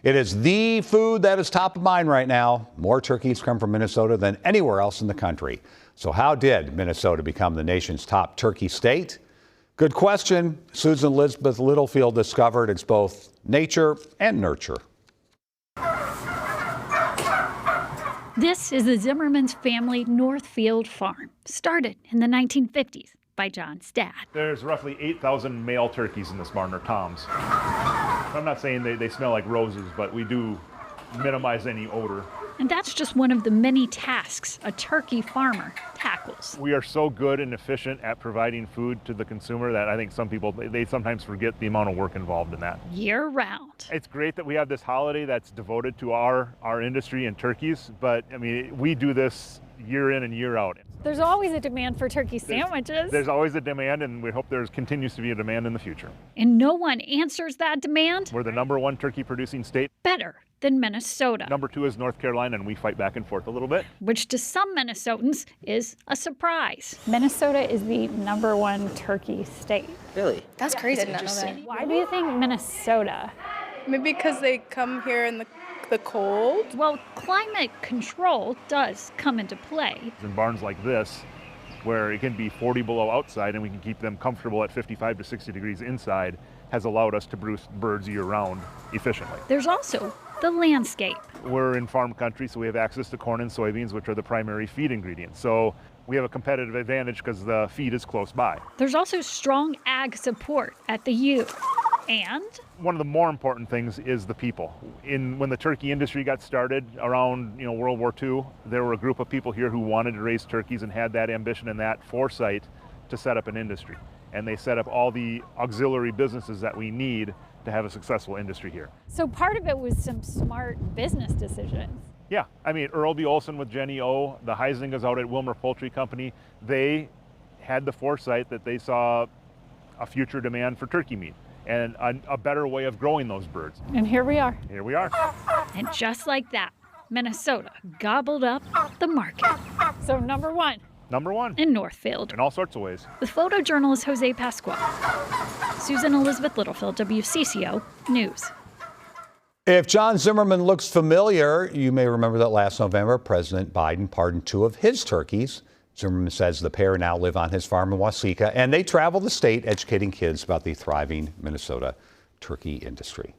It is the food that is top of mind right now. More turkeys come from Minnesota than anywhere else in the country. So how did Minnesota become the nation's top turkey state? Good question. Susan Elizabeth Littlefield discovered it's both nature and nurture. This is the Zimmerman's family Northfield farm, started in the 1950s by John's dad. There's roughly 8,000 male turkeys in this barn, or toms. I'm not saying they smell like roses, but we do minimize any odor. And that's just one of the many tasks a turkey farmer tackles. We are so good and efficient at providing food to the consumer that I think some people, they sometimes forget the amount of work involved in that. Year round. It's great that we have this holiday that's devoted to our industry and turkeys, but I mean, we do this year in and year out. There's always a demand for turkey sandwiches. There's always a demand, and we hope there continues to be a demand in the future. And no one answers that demand We're the #1 turkey producing state. better than Minnesota. #2 is North Carolina, and we fight back and forth a little bit. Which to some Minnesotans is a surprise. Minnesota is the #1 turkey state. Really? That's crazy. Did not know that. Why do you think Minnesota? Maybe because they come here in the cold? Well, climate control does come into play. In barns like this, where it can be 40 below outside and we can keep them comfortable at 55 to 60 degrees inside, has allowed us to produce birds year-round efficiently. There's also the landscape. We're in farm country, so we have access to corn and soybeans, which are the primary feed ingredients. So we have a competitive advantage because the feed is close by. There's also strong ag support at the U. And one of the more important things is the people. When the turkey industry got started around World War II, there were a group of people here who wanted to raise turkeys and had that ambition and that foresight to set up an industry. And they set up all the auxiliary businesses that we need to have a successful industry here. So part of it was some smart business decisions. Yeah, I mean, Earl B. Olson with Jenny O, the Heisingas out at Wilmer Poultry Company, they had the foresight that they saw a future demand for turkey meat and a better way of growing those birds. And here we are. Here we are. And just like that, Minnesota gobbled up the market. So #1. #1. In Northfield. In all sorts of ways. With photojournalist Jose Pascual. Susan Elizabeth Littlefield, WCCO News. If John Zimmerman looks familiar, you may remember that last November, President Biden pardoned 2 of his turkeys. Zimmerman says the pair now live on his farm in Waseca, and they travel the state educating kids about the thriving Minnesota turkey industry.